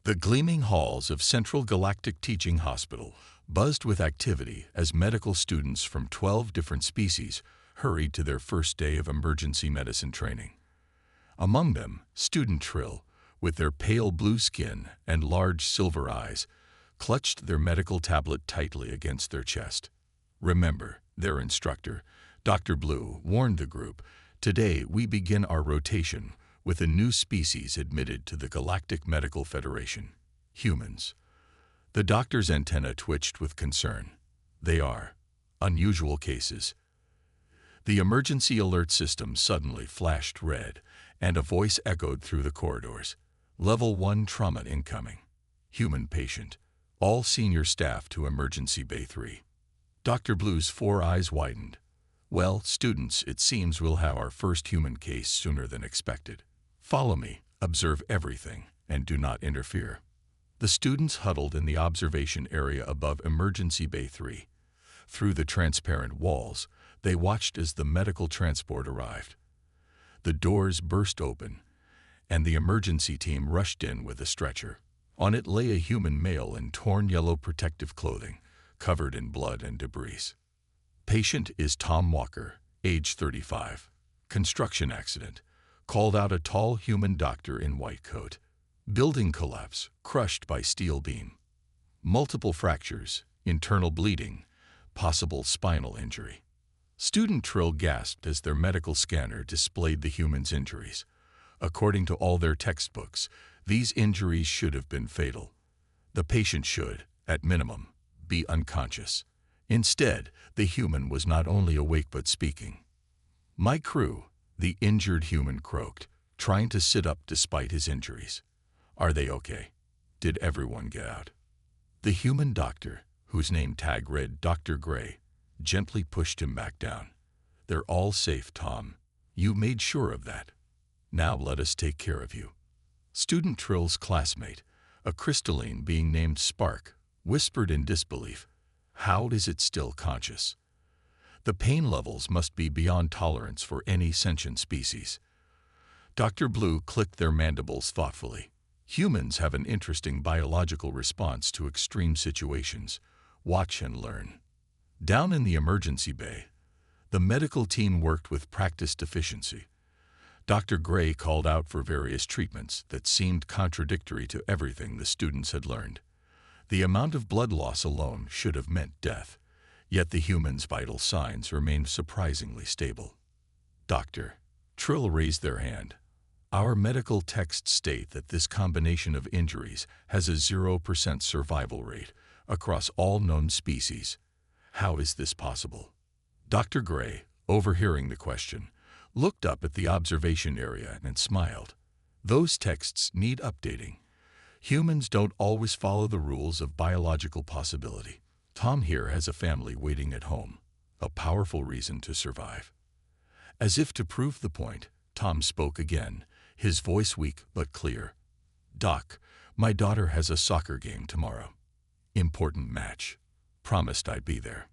The gleaming halls of Central Galactic Teaching Hospital buzzed with activity as medical students from 12 different species hurried to their first day of emergency medicine training. Among them, student Trill, with their pale blue skin and large silver eyes, clutched their medical tablet tightly against their chest. Remember, their instructor, Dr. Blue, warned the group, "Today we begin our rotation with a new species admitted to the Galactic Medical Federation, humans." The doctor's antenna twitched with concern. "They are unusual cases." The emergency alert system suddenly flashed red, and a voice echoed through the corridors. "Level 1 trauma incoming. Human patient. All senior staff to Emergency Bay 3. Dr. Blue's 4 eyes widened. "Well, students, it seems we'll have our first human case sooner than expected. Follow me, observe everything, and do not interfere." The students huddled in the observation area above Emergency Bay 3. Through the transparent walls, they watched as the medical transport arrived. The doors burst open, and the emergency team rushed in with a stretcher. On it lay a human male in torn yellow protective clothing, covered in blood and debris. "Patient is Tom Walker, age 35. Construction accident," called out a tall human doctor in white coat. "Building collapse, crushed by steel beam. Multiple fractures, internal bleeding, possible spinal injury." Student Trill gasped as their medical scanner displayed the human's injuries. According to all their textbooks, these injuries should have been fatal. The patient should, at minimum, be unconscious. Instead, the human was not only awake but speaking. "My crew," the injured human croaked, trying to sit up despite his injuries. "Are they okay? Did everyone get out?" The human doctor, whose name tag read Dr. Gray, gently pushed him back down. "They're all safe, Tom. You made sure of that. Now let us take care of you." Student Trill's classmate, a crystalline being named Spark, whispered in disbelief, "How is it still conscious? The pain levels must be beyond tolerance for any sentient species." Dr. Blue clicked their mandibles thoughtfully. "Humans have an interesting biological response to extreme situations. Watch and learn." Down in the emergency bay, the medical team worked with practiced efficiency. Dr. Gray called out for various treatments that seemed contradictory to everything the students had learned. The amount of blood loss alone should have meant death, yet the human's vital signs remained surprisingly stable. "Doctor," Trill raised their hand, "our medical texts state that this combination of injuries has a 0% survival rate across all known species. How is this possible?" Dr. Gray, overhearing the question, looked up at the observation area and smiled. "Those texts need updating. Humans don't always follow the rules of biological possibility. Tom here has a family waiting at home, a powerful reason to survive." As if to prove the point, Tom spoke again, his voice weak but clear. "Doc, my daughter has a soccer game tomorrow. Important match. Promised I'd be there."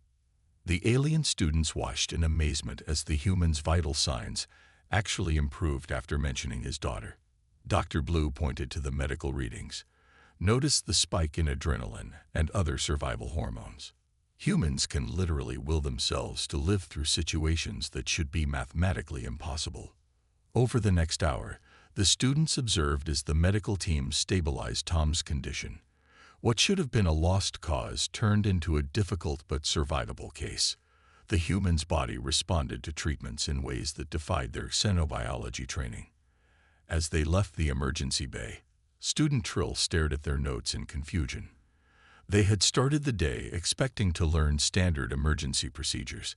The alien students watched in amazement as the human's vital signs actually improved after mentioning his daughter. Dr. Blue pointed to the medical readings. "Notice the spike in adrenaline and other survival hormones. Humans can literally will themselves to live through situations that should be mathematically impossible." Over the next hour, the students observed as the medical team stabilized Tom's condition. What should have been a lost cause turned into a difficult but survivable case. The human's body responded to treatments in ways that defied their xenobiology training. As they left the emergency bay, Student Trill stared at their notes in confusion. They had started the day expecting to learn standard emergency procedures.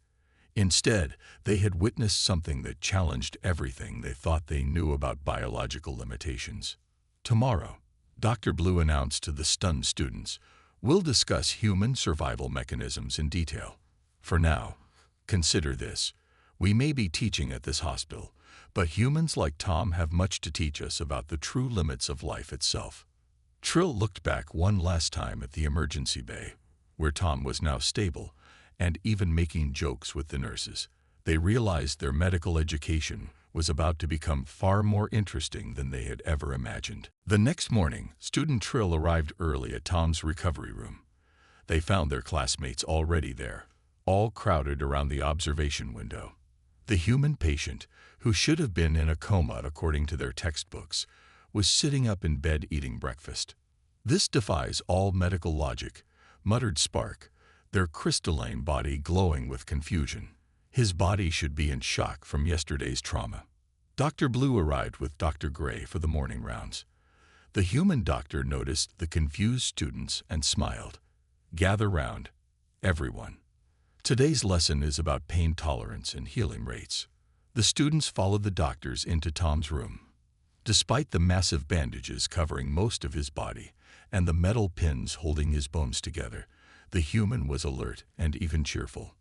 Instead, they had witnessed something that challenged everything they thought they knew about biological limitations. "Tomorrow," Dr. Blue announced to the stunned students, "we'll discuss human survival mechanisms in detail. For now, consider this. We may be teaching at this hospital, but humans like Tom have much to teach us about the true limits of life itself." Trill looked back one last time at the emergency bay, where Tom was now stable and even making jokes with the nurses. They realized their medical education was about to become far more interesting than they had ever imagined. The next morning, student Trill arrived early at Tom's recovery room. They found their classmates already there, all crowded around the observation window. The human patient, who should have been in a coma according to their textbooks, was sitting up in bed eating breakfast. "This defies all medical logic," muttered Spark, their crystalline body glowing with confusion. His body should be in shock from yesterday's trauma. Dr. Blue arrived with Dr. Gray for the morning rounds. The human doctor noticed the confused students and smiled. "Gather round, everyone. Today's lesson is about pain tolerance and healing rates." The students followed the doctors into Tom's room. Despite the massive bandages covering most of his body and the metal pins holding his bones together, the human was alert and even cheerful.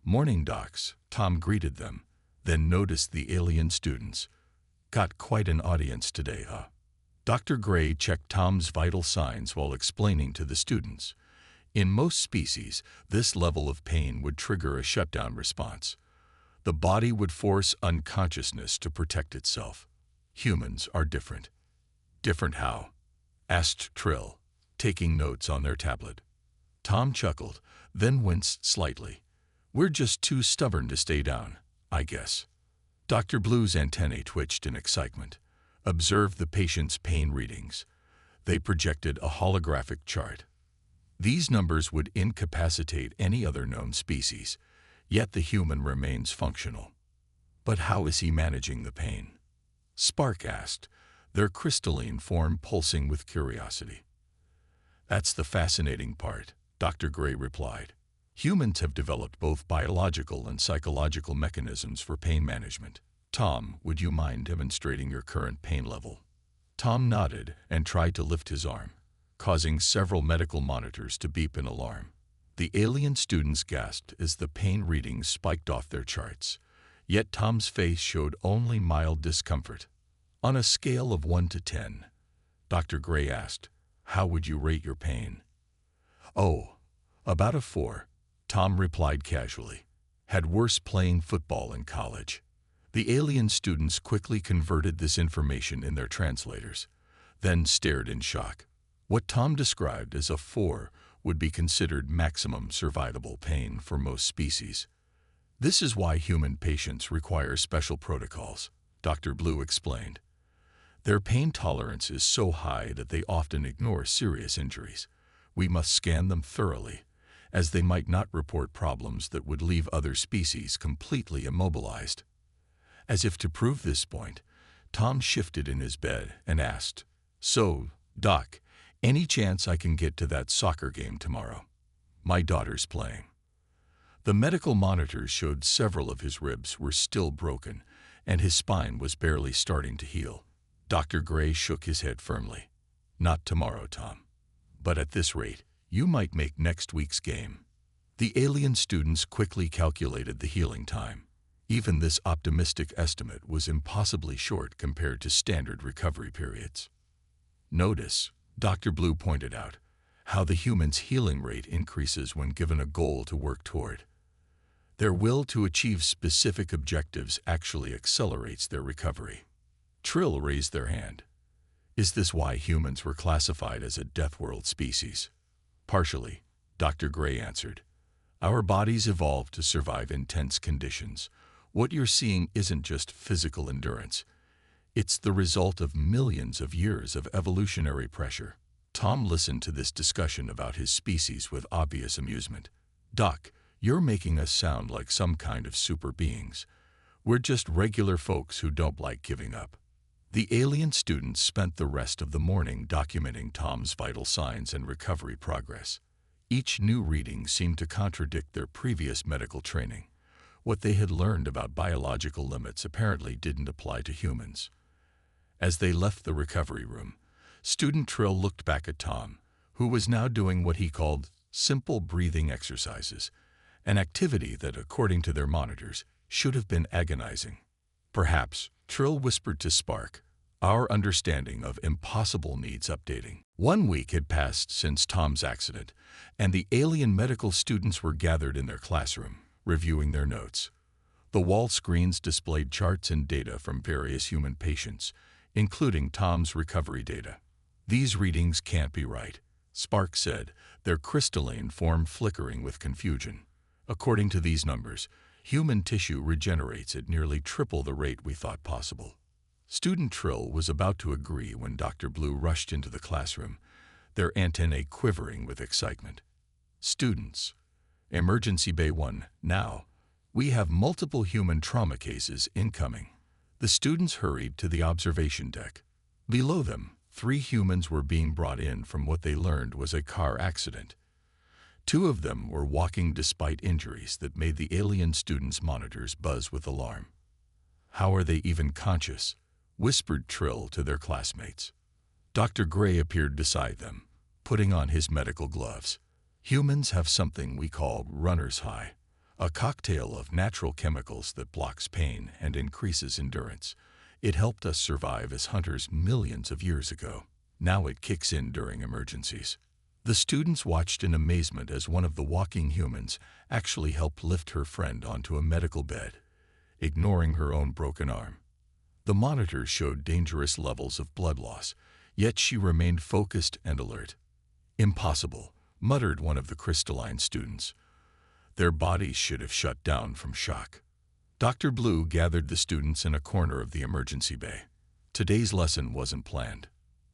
"Morning, docs," Tom greeted them, then noticed the alien students. "Got quite an audience today, huh?" Dr. Gray checked Tom's vital signs while explaining to the students. In most species, this level of pain would trigger a shutdown response. The body would force unconsciousness to protect itself. Humans are different. "Different how?" asked Trill, taking notes on their tablet. Tom chuckled, then winced slightly. "We're just too stubborn to stay down, I guess." Dr. Blue's antennae twitched in excitement. Observed the patient's pain readings. They projected a holographic chart. These numbers would incapacitate any other known species, yet the human remains functional. "But how is he managing the pain?" Spark asked, their crystalline form pulsing with curiosity. "That's the fascinating part," Dr. Gray replied. "Humans have developed both biological and psychological mechanisms for pain management. Tom, would you mind demonstrating your current pain level?" Tom nodded and tried to lift his arm, causing several medical monitors to beep in alarm. The alien students gasped as the pain readings spiked off their charts, yet Tom's face showed only mild discomfort. "On a scale of 1 to 10, Dr. Gray asked, how would you rate your pain?" "Oh, about a 4, Tom replied casually. "Had worse playing football in college." The alien students quickly converted this information in their translators, then stared in shock. What Tom described as a 4 would be considered maximum survivable pain for most species. "This is why human patients require special protocols," Dr. Blue explained. "Their pain tolerance is so high that they often ignore serious injuries. We must scan them thoroughly, as they might not report problems that would leave other species completely immobilized." As if to prove this point, Tom shifted in his bed and asked, "So, Doc, any chance I can get to that soccer game tomorrow? My daughter's playing." The medical monitors showed several of his ribs were still broken, and his spine was barely starting to heal. Dr. Gray shook his head firmly. "Not tomorrow, Tom. But at this rate, you might make next week's game." The alien students quickly calculated the healing time. Even this optimistic estimate was impossibly short compared to standard recovery periods. "Notice," Dr. Blue pointed out, "how the human's healing rate increases when given a goal to work toward. Their will to achieve specific objectives actually accelerates their recovery." Trill raised their hand. "Is this why humans were classified as a death world species?" "Partially," Dr. Gray answered. "Our bodies evolved to survive intense conditions. What you're seeing isn't just physical endurance. It's the result of millions of years of evolutionary pressure." Tom listened to this discussion about his species with obvious amusement. "Doc, you're making us sound like some kind of super beings. We're just regular folks who don't like giving up." The alien students spent the rest of the morning documenting Tom's vital signs and recovery progress. Each new reading seemed to contradict their previous medical training. What they had learned about biological limits apparently didn't apply to humans. As they left the recovery room, student Trill looked back at Tom, who was now doing what he called simple breathing exercises, an activity that, according to their monitors, should have been agonizing. "Perhaps," Trill whispered to Spark, "our understanding of impossible needs updating." 1 week had passed since Tom's accident, and the alien medical students were gathered in their classroom, reviewing their notes. The wall screens displayed charts and data from various human patients, including Tom's recovery data. "These readings can't be right," Spark said, their crystalline form flickering with confusion. "According to these numbers, human tissue regenerates at nearly triple the rate we thought possible." Student Trill was about to agree when Dr. Blue rushed into the classroom, their antennae quivering with excitement. "Students, Emergency Bay 1, now. We have multiple human trauma cases incoming." The students hurried to the observation deck. Below them, 3 humans were being brought in from what they learned was a car accident. 2 of them were walking despite injuries that made the alien students' monitors buzz with alarm. "How are they even conscious?" whispered Trill to their classmates. Dr. Gray appeared beside them, putting on his medical gloves. "Humans have something we call runner's high, a cocktail of natural chemicals that blocks pain and increases endurance. It helped us survive as hunters millions of years ago. Now it kicks in during emergencies." The students watched in amazement as one of the walking humans actually helped lift her friend onto a medical bed, ignoring her own broken arm. The monitors showed dangerous levels of blood loss, yet she remained focused and alert. "Impossible," muttered one of the crystalline students. "Their bodies should have shut down from shock." Dr. Blue gathered the students in a corner of the emergency bay. "Today's lesson wasn't planned,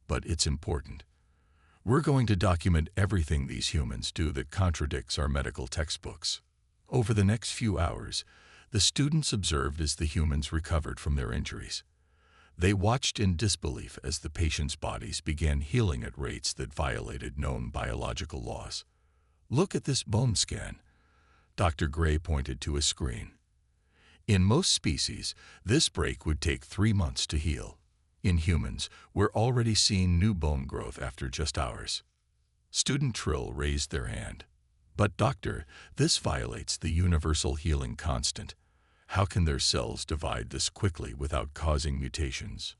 but it's important. We're going to document everything these humans do that contradicts our medical textbooks." Over the next few hours, the students observed as the humans recovered from their injuries. They watched in disbelief as the patients' bodies began healing at rates that violated known biological laws. "Look at this bone scan." Dr. Gray pointed to a screen. "In most species, this break would take 3 months to heal. In humans, we're already seeing new bone growth after just hours." Student Trill raised their hand. "But doctor, this violates the universal healing constant. How can their cells divide this quickly without causing mutations?"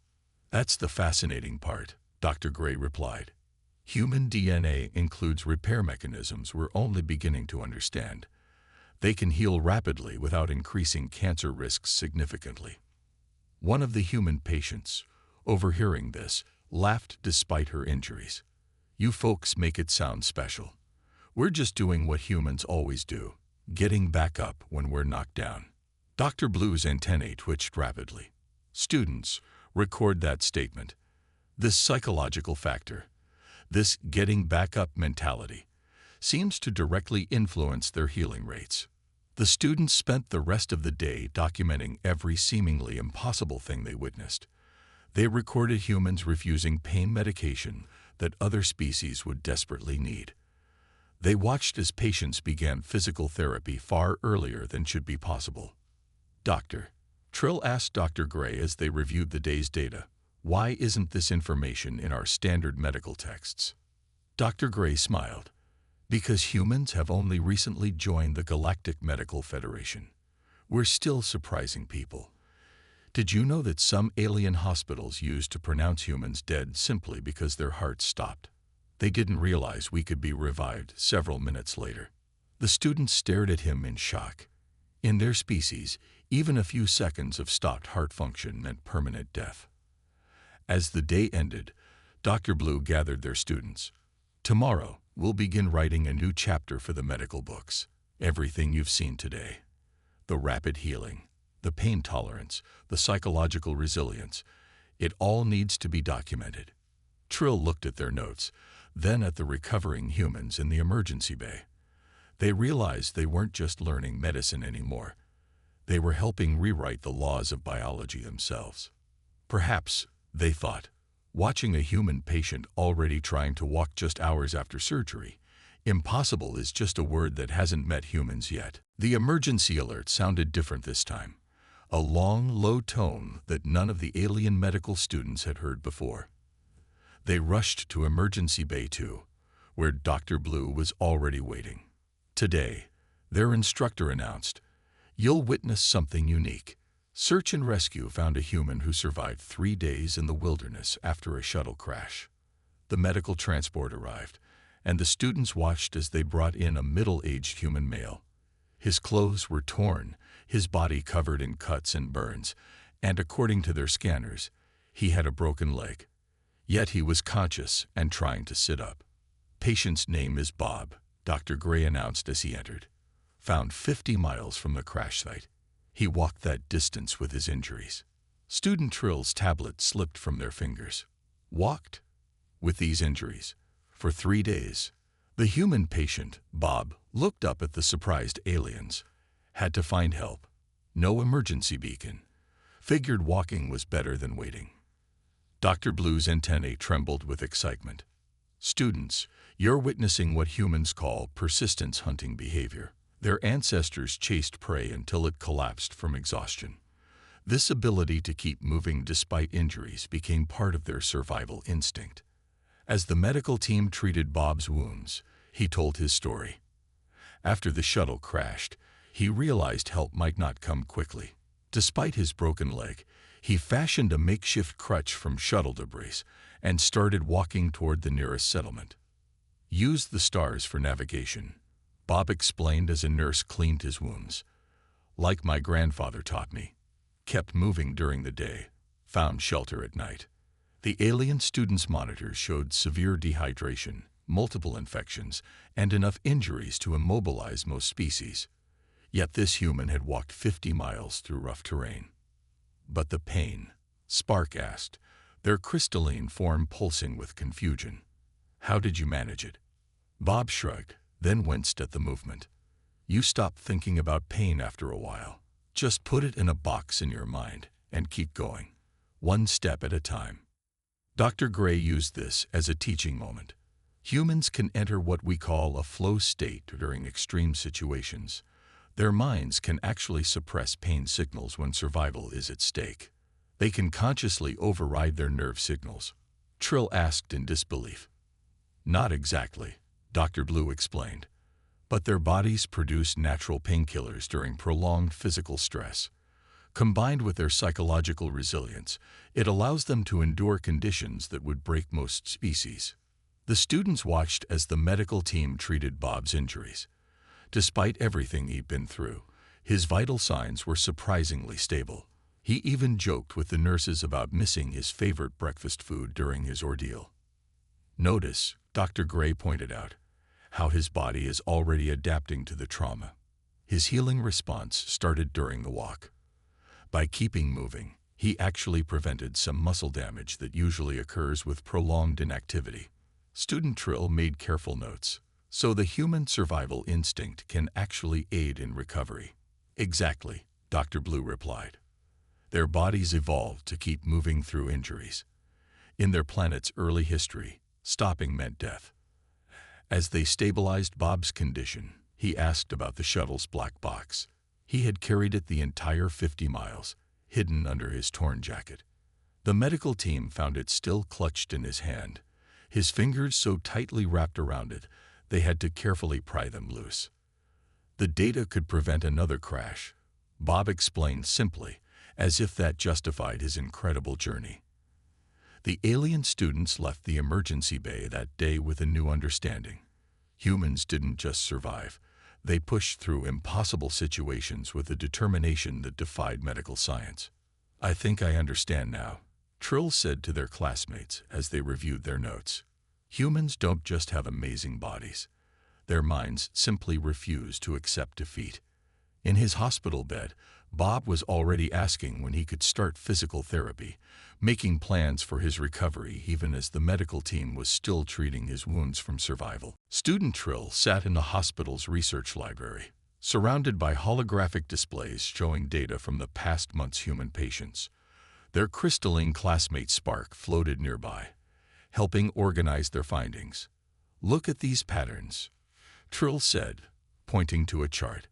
"That's the fascinating part," Dr. Gray replied. "Human DNA includes repair mechanisms we're only beginning to understand. They can heal rapidly without increasing cancer risks significantly." One of the human patients, overhearing this, laughed despite her injuries. "You folks make it sound special. We're just doing what humans always do, getting back up when we're knocked down." Dr. Blue's antennae twitched rapidly. "Students, record that statement. This psychological factor, this getting back up mentality, seems to directly influence their healing rates." The students spent the rest of the day documenting every seemingly impossible thing they witnessed. They recorded humans refusing pain medication that other species would desperately need. They watched as patients began physical therapy far earlier than should be possible. "Doctor," Trill asked Dr. Gray as they reviewed the day's data, "why isn't this information in our standard medical texts?" Dr. Gray smiled. "Because humans have only recently joined the Galactic Medical Federation. We're still surprising people. Did you know that some alien hospitals used to pronounce humans dead simply because their hearts stopped? They didn't realize we could be revived several minutes later." The students stared at him in shock. In their species, even a few seconds of stopped heart function meant permanent death. As the day ended, Dr. Blue gathered their students. "Tomorrow, we'll begin writing a new chapter for the medical books. Everything you've seen today. The rapid healing, the pain tolerance, the psychological resilience. It all needs to be documented." Trill looked at their notes, then at the recovering humans in the emergency bay. They realized they weren't just learning medicine anymore. They were helping rewrite the laws of biology themselves. Perhaps, they thought, watching a human patient already trying to walk just hours after surgery, impossible is just a word that hasn't met humans yet. The emergency alert sounded different this time. A long, low tone that none of the alien medical students had heard before. They rushed to Emergency Bay 2, where Dr. Blue was already waiting. Today, their instructor announced, "You'll witness something unique." Search and Rescue found a human who survived 3 days in the wilderness after a shuttle crash. The medical transport arrived, and the students watched as they brought in a middle-aged human male. His clothes were torn, his body covered in cuts and burns, and according to their scanners, he had a broken leg. Yet he was conscious and trying to sit up. "Patient's name is Bob," Dr. Gray announced as he entered. "Found 50 miles from the crash site. He walked that distance with his injuries." Student Trill's tablet slipped from their fingers. Walked? With these injuries? For 3 days. The human patient, Bob, looked up at the surprised aliens. Had to find help. No emergency beacon. Figured walking was better than waiting. Dr. Blue's antennae trembled with excitement. "Students, you're witnessing what humans call persistence hunting behavior. Their ancestors chased prey until it collapsed from exhaustion. This ability to keep moving despite injuries became part of their survival instinct." As the medical team treated Bob's wounds, he told his story. After the shuttle crashed, he realized help might not come quickly. Despite his broken leg, he fashioned a makeshift crutch from shuttle debris and started walking toward the nearest settlement. "Used the stars for navigation," Bob explained as a nurse cleaned his wounds. "Like my grandfather taught me. Kept moving during the day, found shelter at night." The alien student's monitors showed severe dehydration, multiple infections, and enough injuries to immobilize most species. Yet this human had walked 50 miles through rough terrain. "But the pain?" Spark asked, their crystalline form pulsing with confusion. "How did you manage it?" Bob shrugged, then winced at the movement. "You stop thinking about pain after a while. Just put it in a box in your mind and keep going, one step at a time." Dr. Gray used this as a teaching moment. Humans can enter what we call a flow state during extreme situations. Their minds can actually suppress pain signals when survival is at stake. They can consciously override their nerve signals. Trill asked in disbelief. "Not exactly," Dr. Blue explained. "But their bodies produce natural painkillers during prolonged physical stress. Combined with their psychological resilience, it allows them to endure conditions that would break most species." The students watched as the medical team treated Bob's injuries. Despite everything he'd been through, his vital signs were surprisingly stable. He even joked with the nurses about missing his favorite breakfast food during his ordeal. "Notice," Dr. Gray pointed out, "how his body is already adapting to the trauma. His healing response started during the walk. By keeping moving, he actually prevented some muscle damage that usually occurs with prolonged inactivity." Student Trill made careful notes. "So the human survival instinct can actually aid in recovery." "Exactly," Dr. Blue replied. "Their bodies evolved to keep moving through injuries. In their planet's early history, stopping meant death." As they stabilized Bob's condition, he asked about the shuttle's black box. He had carried it the entire 50 miles, hidden under his torn jacket. The medical team found it still clutched in his hand, his fingers so tightly wrapped around it they had to carefully pry them loose. "The data could prevent another crash," Bob explained simply, as if that justified his incredible journey. The alien students left the emergency bay that day with a new understanding. Humans didn't just survive. They pushed through impossible situations with a determination that defied medical science. "I think I understand now," Trill said to their classmates as they reviewed their notes. Humans don't just have amazing bodies. Their minds simply refuse to accept defeat. In his hospital bed, Bob was already asking when he could start physical therapy, making plans for his recovery even as the medical team was still treating his wounds from survival. Student Trill sat in the hospital's research library, surrounded by holographic displays showing data from the past month's human patients. Their crystalline classmate Spark floated nearby, helping organize their findings. "Look at these patterns," Trill said, pointing to a chart.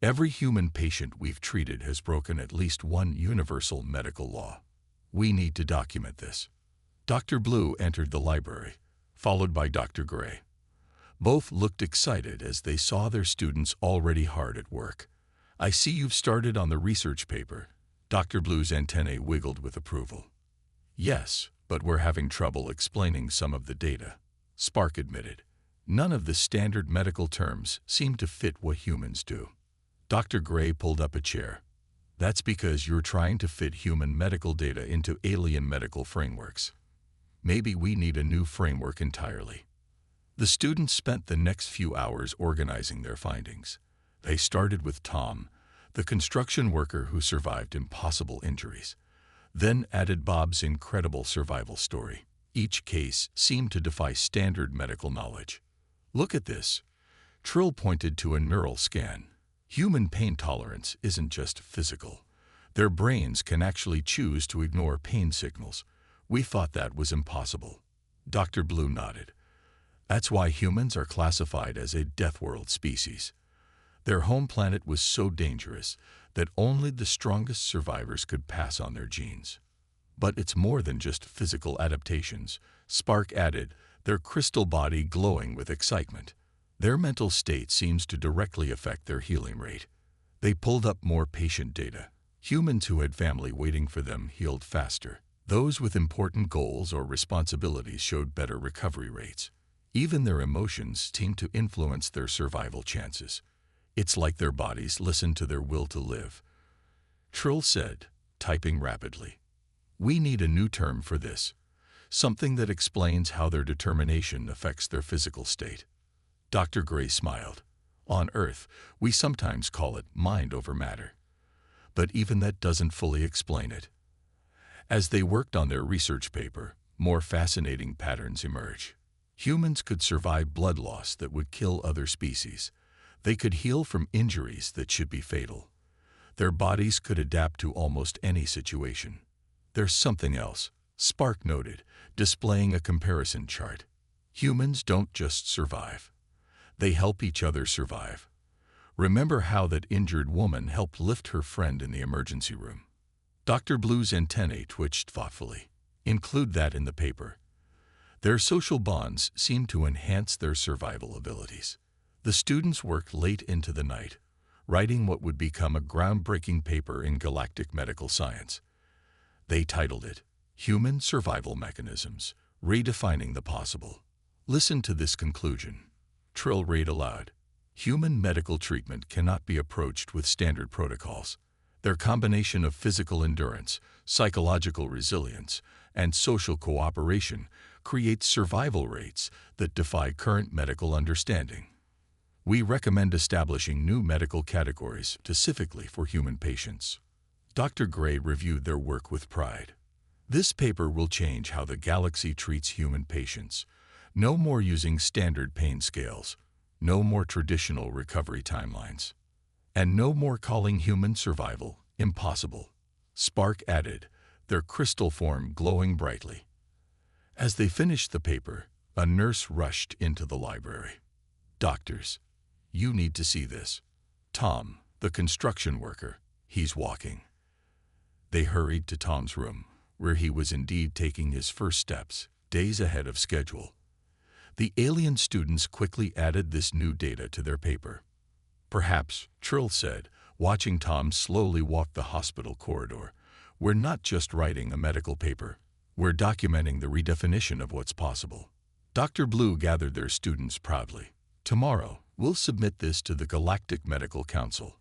"Every human patient we've treated has broken at least one universal medical law. We need to document this." Dr. Blue entered the library, followed by Dr. Gray. Both looked excited as they saw their students already hard at work. "I see you've started on the research paper." Dr. Blue's antennae wiggled with approval. "Yes, but we're having trouble explaining some of the data," Spark admitted. "None of the standard medical terms seem to fit what humans do." Dr. Gray pulled up a chair, That's because you're trying to fit human medical data into alien medical frameworks. Maybe we need a new framework entirely. The students spent the next few hours organizing their findings. They started with Tom, the construction worker who survived impossible injuries, then added Bob's incredible survival story. Each case seemed to defy standard medical knowledge. Look at this. Trill pointed to a neural scan. Human pain tolerance isn't just physical. Their brains can actually choose to ignore pain signals. We thought that was impossible. Dr. Blue nodded. That's why humans are classified as a death world species. Their home planet was so dangerous that only the strongest survivors could pass on their genes. But it's more than just physical adaptations, Spark added, their crystal body glowing with excitement. Their mental state seems to directly affect their healing rate. They pulled up more patient data. Humans who had family waiting for them healed faster. Those with important goals or responsibilities showed better recovery rates. Even their emotions seemed to influence their survival chances. It's like their bodies listened to their will to live. Trill said, typing rapidly. We need a new term for this. Something that explains how their determination affects their physical state. Dr. Gray smiled. On Earth, we sometimes call it mind over matter. But even that doesn't fully explain it. As they worked on their research paper, more fascinating patterns emerged. Humans could survive blood loss that would kill other species. They could heal from injuries that should be fatal. Their bodies could adapt to almost any situation. There's something else, Spark noted, displaying a comparison chart. Humans don't just survive. They help each other survive. Remember how that injured woman helped lift her friend in the emergency room? Dr. Blue's antennae twitched thoughtfully. Include that in the paper. Their social bonds seem to enhance their survival abilities. The students worked late into the night, writing what would become a groundbreaking paper in galactic medical science. They titled it, Human Survival Mechanisms, Redefining the Possible. Listen to this conclusion. Trill read aloud. Human medical treatment cannot be approached with standard protocols. Their combination of physical endurance, psychological resilience, and social cooperation creates survival rates that defy current medical understanding. We recommend establishing new medical categories specifically for human patients. Dr. Gray reviewed their work with pride. This paper will change how the galaxy treats human patients. No more using standard pain scales, no more traditional recovery timelines, and no more calling human survival impossible. Spark added, their crystal form glowing brightly. As they finished the paper, a nurse rushed into the library. Doctors, you need to see this. Tom, the construction worker, he's walking. They hurried to Tom's room, where he was indeed taking his first steps, days ahead of schedule. The alien students quickly added this new data to their paper. Perhaps, Trill said, watching Tom slowly walk the hospital corridor, we're not just writing a medical paper, we're documenting the redefinition of what's possible. Dr. Blue gathered their students proudly. Tomorrow, we'll submit this to the Galactic Medical Council.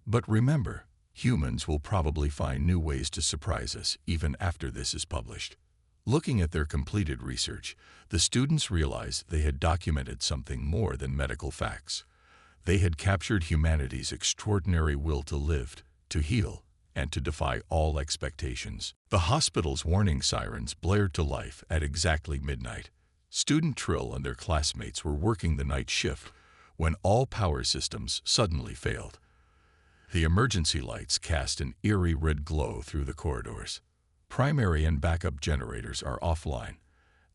But remember, humans will probably find new ways to surprise us even after this is published. Looking at their completed research, the students realized they had documented something more than medical facts. They had captured humanity's extraordinary will to live, to heal, and to defy all expectations. The hospital's warning sirens blared to life at exactly midnight. Student Trill and their classmates were working the night shift when all power systems suddenly failed. The emergency lights cast an eerie red glow through the corridors. Primary and backup generators are offline,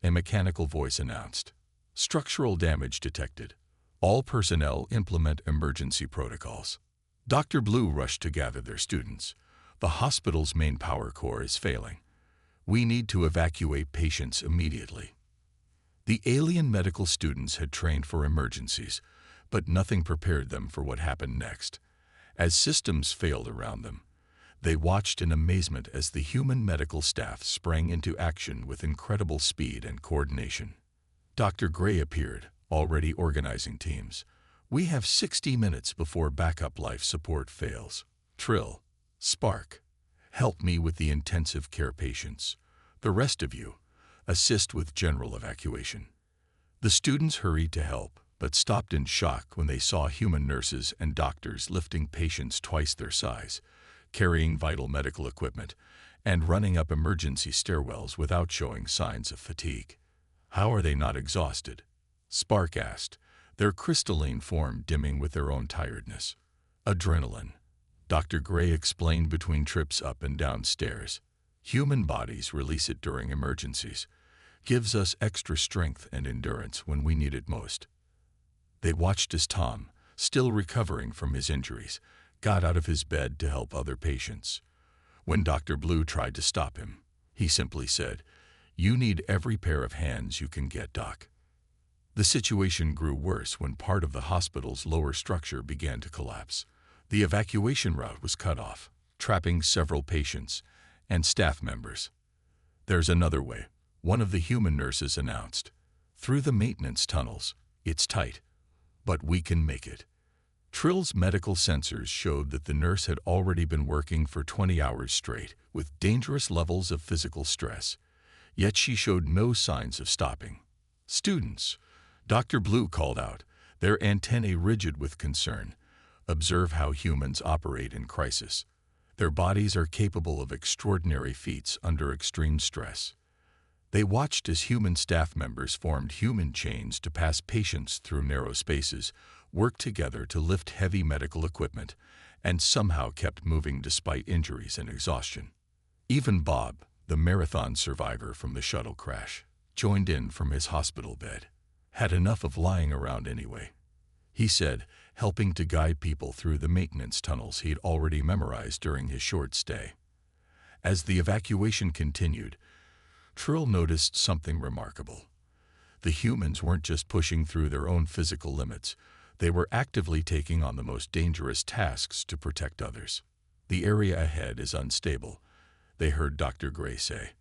a mechanical voice announced. Structural damage detected. All personnel implement emergency protocols. Dr. Blue rushed to gather their students. The hospital's main power core is failing. We need to evacuate patients immediately. The alien medical students had trained for emergencies, but nothing prepared them for what happened next. As systems failed around them, they watched in amazement as the human medical staff sprang into action with incredible speed and coordination. Dr. Gray appeared, already organizing teams. We have 60 minutes before backup life support fails. Trill, Spark, help me with the intensive care patients. The rest of you, assist with general evacuation. The students hurried to help, but stopped in shock when they saw human nurses and doctors lifting patients twice their size, carrying vital medical equipment, and running up emergency stairwells without showing signs of fatigue. How are they not exhausted? Spark asked, their crystalline form dimming with their own tiredness. Adrenaline, Dr. Gray explained between trips up and down stairs. Human bodies release it during emergencies. Gives us extra strength and endurance when we need it most. They watched as Tom, still recovering from his injuries, got out of his bed to help other patients. When Dr. Blue tried to stop him, he simply said, "You need every pair of hands you can get, Doc." The situation grew worse when part of the hospital's lower structure began to collapse. The evacuation route was cut off, trapping several patients and staff members. "There's another way," one of the human nurses announced. "Through the maintenance tunnels. It's tight, but we can make it." Trill's medical sensors showed that the nurse had already been working for 20 hours straight with dangerous levels of physical stress, yet she showed no signs of stopping. "Students," Dr. Blue called out, their antennae rigid with concern, "observe how humans operate in crisis. Their bodies are capable of extraordinary feats under extreme stress." They watched as human staff members formed human chains to pass patients through narrow spaces, worked together to lift heavy medical equipment, and somehow kept moving despite injuries and exhaustion. Even Bob, the marathon survivor from the shuttle crash, joined in from his hospital bed. Had enough of lying around anyway, he said, helping to guide people through the maintenance tunnels he'd already memorized during his short stay. As the evacuation continued, Trill noticed something remarkable. The humans weren't just pushing through their own physical limits, they were actively taking on the most dangerous tasks to protect others. "The area ahead is unstable," they heard Dr. Gray say.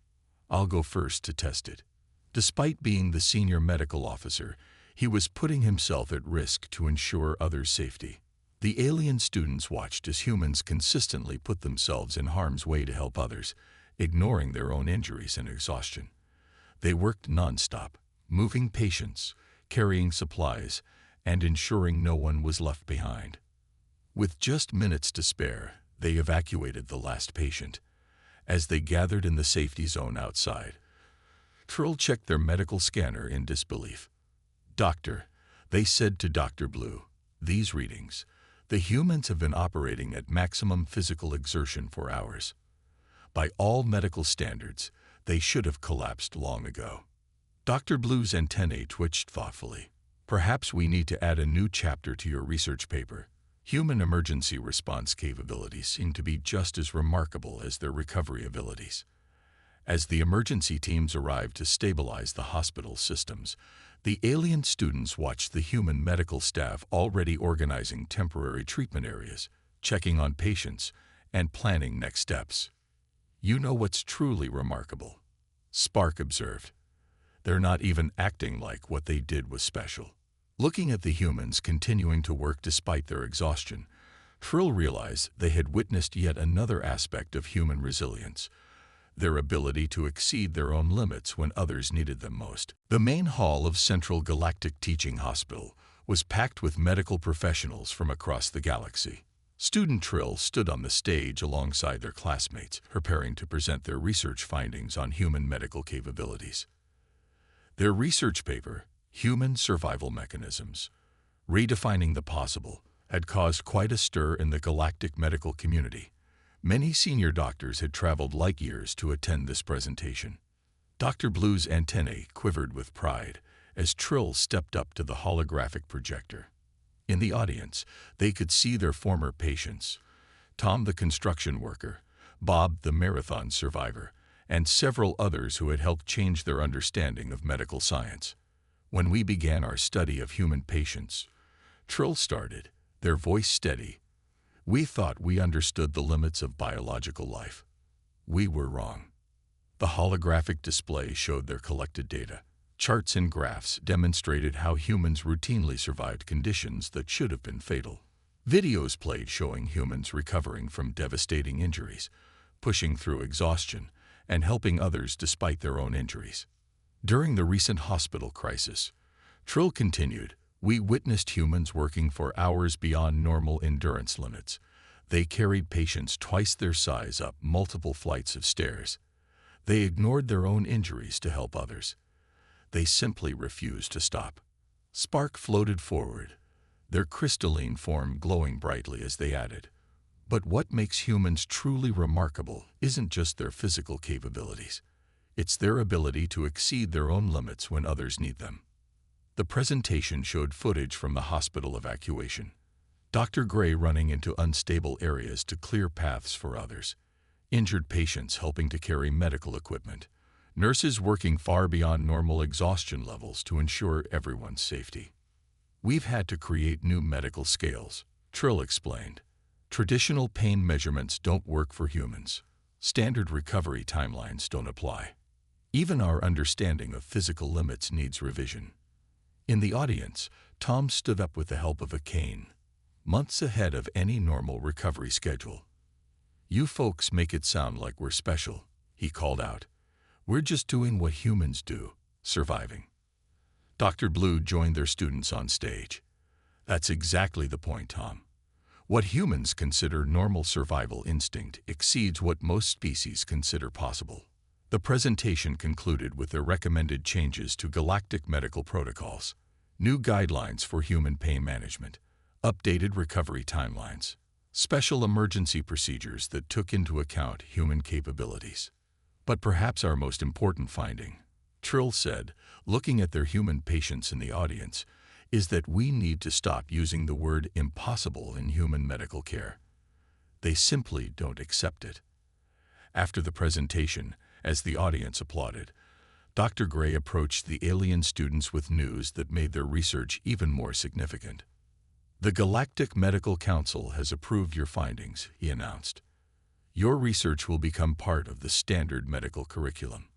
"I'll go first to test it." Despite being the senior medical officer, he was putting himself at risk to ensure others' safety. The alien students watched as humans consistently put themselves in harm's way to help others, ignoring their own injuries and exhaustion. They worked nonstop, moving patients, carrying supplies, and ensuring no one was left behind. With just minutes to spare, they evacuated the last patient. As they gathered in the safety zone outside, Trill checked their medical scanner in disbelief. "Doctor," they said to Dr. Blue, "these readings, the humans have been operating at maximum physical exertion for hours. By all medical standards, they should have collapsed long ago." Dr. Blue's antennae twitched thoughtfully. "Perhaps we need to add a new chapter to your research paper. Human emergency response capabilities seem to be just as remarkable as their recovery abilities." As the emergency teams arrived to stabilize the hospital systems, the alien students watched the human medical staff already organizing temporary treatment areas, checking on patients, and planning next steps. "You know what's truly remarkable?" Spark observed. "They're not even acting like what they did was special." Looking at the humans continuing to work despite their exhaustion, Trill realized they had witnessed yet another aspect of human resilience, their ability to exceed their own limits when others needed them most. The main hall of Central Galactic Teaching Hospital was packed with medical professionals from across the galaxy. Student Trill stood on the stage alongside their classmates, preparing to present their research findings on human medical capabilities. Their research paper, Human Survival Mechanisms, Redefining the Possible, had caused quite a stir in the galactic medical community. Many senior doctors had traveled light years to attend this presentation. Dr. Blue's antennae quivered with pride as Trill stepped up to the holographic projector. In the audience, they could see their former patients, Tom the construction worker, Bob the marathon survivor, and several others who had helped change their understanding of medical science. "When we began our study of human patients," Trill started, their voice steady, "we thought we understood the limits of biological life. We were wrong." The holographic display showed their collected data. Charts and graphs demonstrated how humans routinely survived conditions that should have been fatal. Videos played showing humans recovering from devastating injuries, pushing through exhaustion, and helping others despite their own injuries. During the recent hospital crisis, Trill continued, we witnessed humans working for hours beyond normal endurance limits. They carried patients twice their size up multiple flights of stairs. They ignored their own injuries to help others. They simply refused to stop. Spark floated forward, their crystalline form glowing brightly as they added, but what makes humans truly remarkable isn't just their physical capabilities. It's their ability to exceed their own limits when others need them. The presentation showed footage from the hospital evacuation. Dr. Gray running into unstable areas to clear paths for others. Injured patients helping to carry medical equipment. Nurses working far beyond normal exhaustion levels to ensure everyone's safety. We've had to create new medical scales, Trill explained. Traditional pain measurements don't work for humans. Standard recovery timelines don't apply. Even our understanding of physical limits needs revision. In the audience, Tom stood up with the help of a cane, months ahead of any normal recovery schedule. You folks make it sound like we're special, he called out. We're just doing what humans do, surviving. Dr. Blue joined their students on stage. That's exactly the point, Tom. What humans consider normal survival instinct exceeds what most species consider possible. The presentation concluded with their recommended changes to galactic medical protocols, new guidelines for human pain management, updated recovery timelines, special emergency procedures that took into account human capabilities. But perhaps our most important finding, Trill said, looking at their human patients in the audience, is that we need to stop using the word impossible in human medical care. They simply don't accept it. After the presentation, as the audience applauded, Dr. Gray approached the alien students with news that made their research even more significant. The Galactic Medical Council has approved your findings, he announced. Your research will become part of the standard medical curriculum.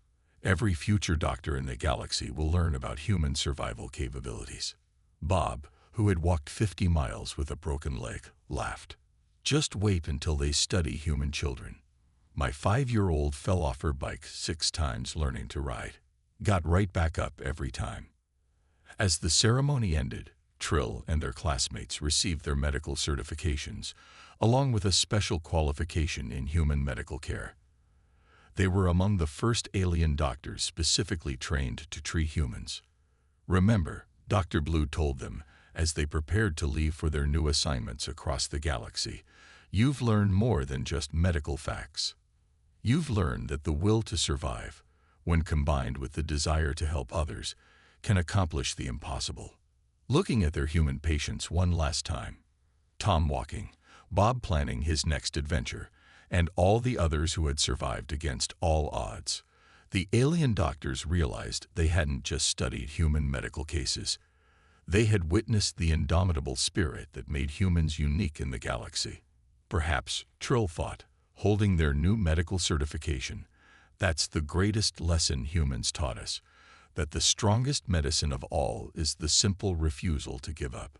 Every future doctor in the galaxy will learn about human survival capabilities. Bob, who had walked 50 miles with a broken leg, laughed. Just wait until they study human children. My 5-year-old fell off her bike 6 times learning to ride. Got right back up every time. As the ceremony ended, Trill and their classmates received their medical certifications, along with a special qualification in human medical care. They were among the first alien doctors specifically trained to treat humans. Remember, Dr. Blue told them, as they prepared to leave for their new assignments across the galaxy, you've learned more than just medical facts. You've learned that the will to survive, when combined with the desire to help others, can accomplish the impossible. Looking at their human patients one last time, Tom walking, Bob planning his next adventure, and all the others who had survived against all odds, the alien doctors realized they hadn't just studied human medical cases. They had witnessed the indomitable spirit that made humans unique in the galaxy. Perhaps, Trill thought, holding their new medical certification, that's the greatest lesson humans taught us, that the strongest medicine of all is the simple refusal to give up.